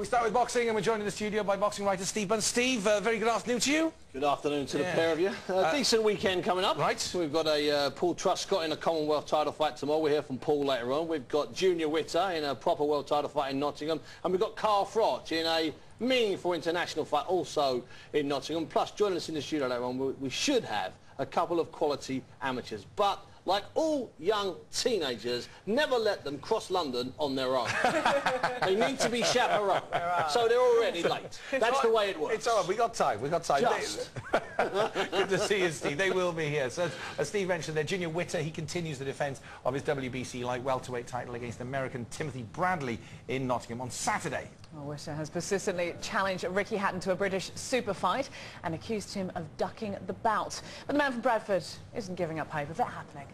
We start with boxing, and we're joined in the studio by boxing writer Steve Bunce. Steve, very good afternoon to you. Good afternoon to the pair of you. Decent weekend coming up. Right. We've got a Paul Truscott in a Commonwealth title fight tomorrow. We'll hear from Paul later on. We've got Junior Witter in a proper world title fight in Nottingham. And we've got Froch in a meaningful international fight also in Nottingham. Plus, joining us in the studio later on, we should have a couple of quality amateurs. But like all young teenagers, never let them cross London on their own. They need to be chaperoned. So they're already late. That's the way it works. It's all right. We got time. We got time. Just. Good to see you, Steve. They will be here. So, as Steve mentioned there, Junior Witter, he continues the defence of his WBC light welterweight title against American Timothy Bradley in Nottingham on Saturday. Well, Witter has persistently challenged Ricky Hatton to a British super fight and accused him of ducking the bout. But the man from Bradford isn't giving up hope of that happening.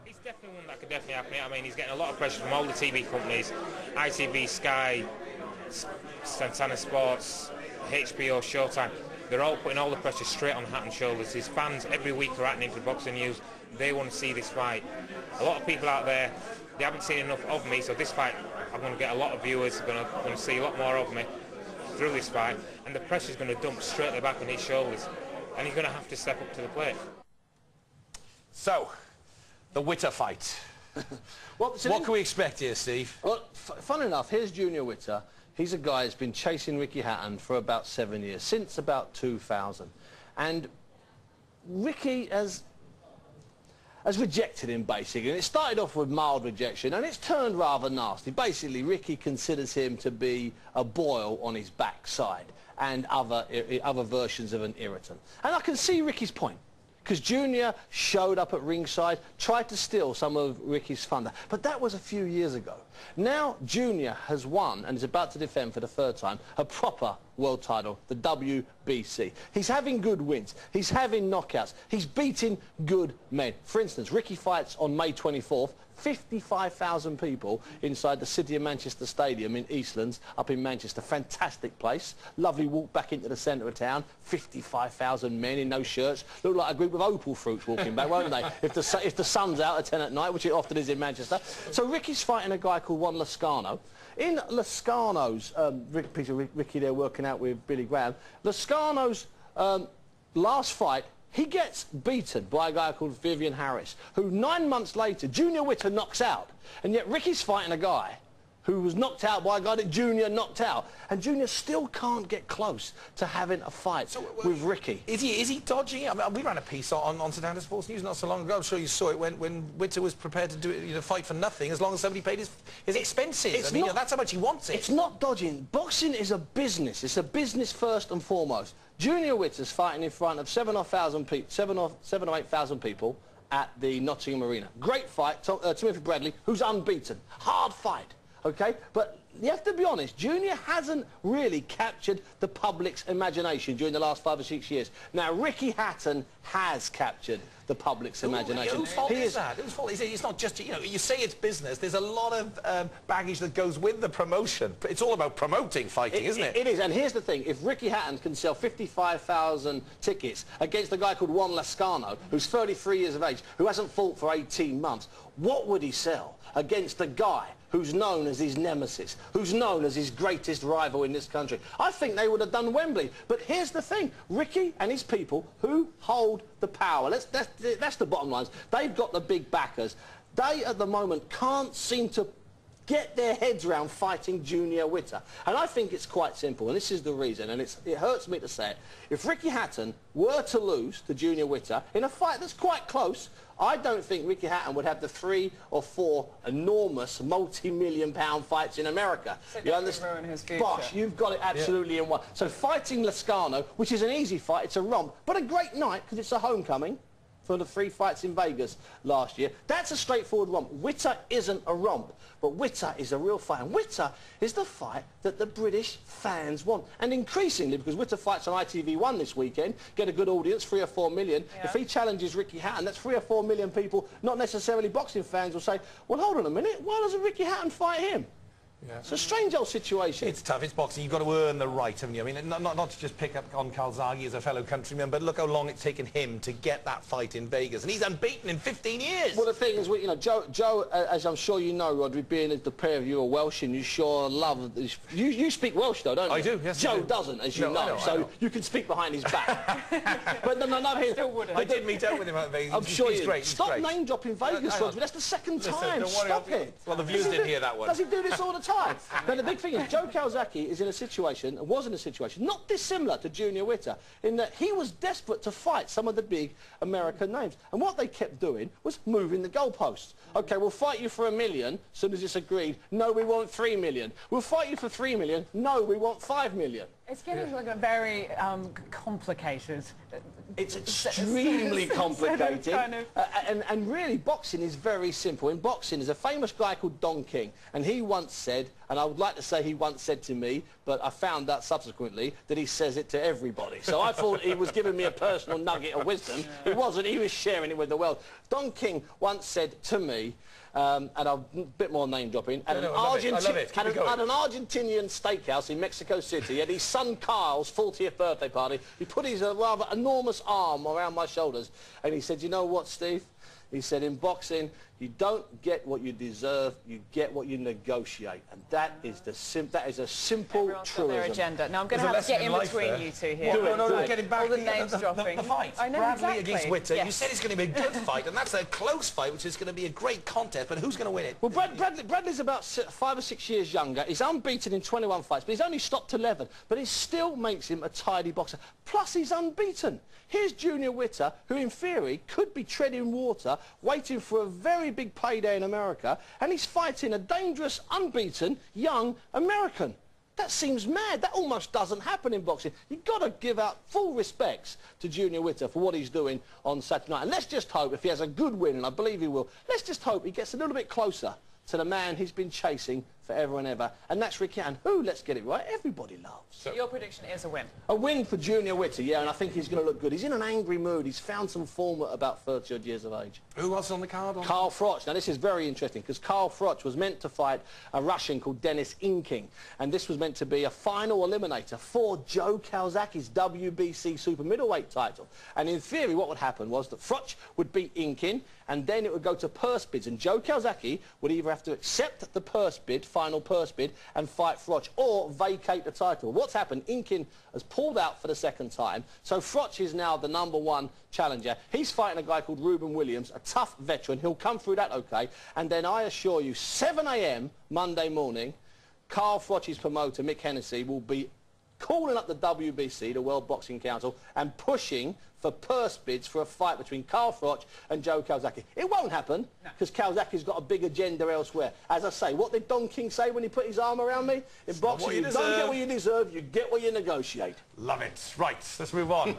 It's definitely one that could definitely happen. I mean, he's getting a lot of pressure from all the TV companies, ITV, Sky, Santana Sports, HBO, Showtime. They're all putting all the pressure straight on Hatton's shoulders. His fans every week are writing into Boxing News. They want to see this fight. A lot of people out there, they haven't seen enough of me, so this fight, I'm going to get a lot of viewers, going to see a lot more of me through this fight, and the pressure's going to dump straight at the back on his shoulders, and he's going to have to step up to the plate. So, the Witter fight. What can we expect here, Steve? Well, fun enough, here's Junior Witter. He's a guy who's been chasing Ricky Hatton for about 7 years, since about 2000. And Ricky has rejected him, basically. And it started off with mild rejection, and it's turned rather nasty. Basically, Ricky considers him to be a boil on his backside and other versions of an irritant. And I can see Ricky's point, because Junior showed up at ringside, tried to steal some of Ricky's thunder. But that was a few years ago. Now Junior has won and is about to defend for the third time a proper world title, the WBC. He's having good wins. He's having knockouts. He's beating good men. For instance, Ricky fights on May 24th, 55,000 people inside the City of Manchester Stadium in Eastlands, up in Manchester. Fantastic place. Lovely walk back into the centre of town. 55,000 men in no shirts. Look like a group of opal fruits walking back, won't they? If the sun's out at 10 at night, which it often is in Manchester. So Ricky's fighting a guy called Juan Lezcano. In Lezcano's, piece of Ricky there working out with Billy Graham, Lezcano's last fight, he gets beaten by a guy called Vivian Harris, who 9 months later, Junior Witter knocks out. And yet Ricky's fighting a guy who was knocked out by a guy that Junior knocked out. And Junior still can't get close to having a fight with Ricky. Is he dodgy? I mean, we ran a piece on Santana Sports News not so long ago. I'm sure you saw it when Witter was prepared to do it, fight for nothing as long as somebody paid his expenses. I mean, that's how much he wants it. It's not dodging. Boxing is a business. It's a business first and foremost. Junior Witter's fighting in front of 7 or 8,000 people at the Nottingham Arena. Great fight. Timothy Bradley, who's unbeaten. Hard fight. Okay, but you have to be honest, Junior hasn't really captured the public's imagination during the last 5 or 6 years. Now, Ricky Hatton has captured the public's imagination. Whose fault is that? Whose fault is it? It's not just, you say it's business. There's a lot of baggage that goes with the promotion. It's all about promoting fighting, isn't it? It is, and here's the thing. If Ricky Hatton can sell 55,000 tickets against a guy called Juan Lezcano, who's 33 years of age, who hasn't fought for 18 months, what would he sell against a guy who's known as his nemesis, who's known as his greatest rival in this country? I think they would have done Wembley. But here's the thing. Ricky and his people, who hold the power, that's the bottom line. They've got the big backers. They, at the moment, can't seem to get their heads around fighting Junior Witter. And I think it's quite simple, and this is the reason, and it hurts me to say it. If Ricky Hatton were to lose to Junior Witter in a fight that's quite close, I don't think Ricky Hatton would have the 3 or 4 enormous multi-million-pound fights in America. You understand? Bosh, you've got it absolutely in one. So fighting Lezcano, which is an easy fight, it's a romp, but a great night because it's a homecoming for the 3 fights in Vegas last year. That's a straightforward romp. Witter isn't a romp, but Witter is a real fight. And Witter is the fight that the British fans want. And increasingly, because Witter fights on ITV1 this weekend, get a good audience, 3 or 4 million. Yeah. If he challenges Ricky Hatton, that's 3 or 4 million people, not necessarily boxing fans, will say, well, hold on a minute, why doesn't Ricky Hatton fight him? Yeah. It's a strange old situation. It's tough. It's boxing. You've got to earn the right, haven't you? I mean, not to just pick up on Calzaghe as a fellow countryman, but look how long it's taken him to get that fight in Vegas, and he's unbeaten in 15 years. Well, the thing is, you know, Joe, as I'm sure you know, Rodri, being as the pair of you are Welsh, and you sure love this. You speak Welsh, though, don't you? I do. Yes. Joe doesn't, as you know, so you can speak behind his back. But no, Still wouldn't. I did meet up with him at Vegas. I'm sure he's great. Stop name dropping Vegas, Rodri. That's the second time. Don't worry, Stop it. Well, the viewers didn't hear that one. Does he do this all the time? Now, the big thing is, Joe Calzaghe is in a situation, was in a situation, not dissimilar to Junior Witter, in that he was desperate to fight some of the big American names. And what they kept doing was moving the goalposts. OK, we'll fight you for $1 million, as soon as it's agreed. No, we want $3 million. We'll fight you for $3 million. No, we want $5 million. It's getting like a very complicated. It's extremely complicated. And really, boxing is very simple. In boxing, there's a famous guy called Don King, and he once said, and I would like to say he once said to me, but I found out subsequently that he says it to everybody. So I thought he was giving me a personal nugget of wisdom. He wasn't. He was sharing it with the world. Don King once said to me, and a bit more name dropping, at an Argentinian steakhouse in Mexico City, at his son Kyle's 40th birthday party, he put his rather enormous arm around my shoulders, and he said, "You know what, Steve?" He said, "In boxing, you don't get what you deserve, you get what you negotiate." And that is a simple Everyone's got their truism. agenda. Now I'm going to have to get in between you two here. No, getting back all the names dropping. The fight. I know, Bradley exactly. against Witter. Yes. You said it's going to be a good fight, and that's a close fight, which is going to be a great contest. But who's going to win it? Well, Bradley's about 5 or 6 years younger. He's unbeaten in 21 fights, but he's only stopped 11. But it still makes him a tidy boxer. Plus, he's unbeaten. Here's Junior Witter, who in theory could be treading water, waiting for a very big payday in America, and he's fighting a dangerous, unbeaten, young American. That seems mad. That almost doesn't happen in boxing. You've got to give out full respects to Junior Witter for what he's doing on Saturday night. And let's just hope, if he has a good win, and I believe he will, let's just hope he gets a little bit closer to the man he's been chasing forever and ever, and that's Ricky Hatton, who, let's get it right, everybody loves. So your prediction is a win? A win for Junior Witter, yeah, and I think he's going to look good. He's in an angry mood. He's found some form at about 30-odd years of age. Who else on the card? Carl Froch. Now, this is very interesting, because Carl Froch was meant to fight a Russian called Denis Inking, and this was meant to be a final eliminator for Joe Calzaghe's WBC super middleweight title. And in theory, what would happen was that Froch would beat Inking, and then it would go to purse bids, and Joe Calzaghe would either have to accept the purse bid, final purse bid, and fight Froch, or vacate the title. What's happened, Inking has pulled out for the second time, so Froch is now the #1 challenger. He's fighting a guy called Ruben Williams, a tough veteran. He'll come through that okay, and then I assure you, 7 a.m. Monday morning, Carl Froch's promoter, Mick Hennessy, will be calling up the WBC, the World Boxing Council, and pushing for purse bids for a fight between Carl Froch and Joe Calzaghe. It won't happen, because Calzaghe's got a big agenda elsewhere. As I say, what did Don King say when he put his arm around me? In boxing, you don't get what you deserve, you get what you negotiate. Love it. Right, let's move on.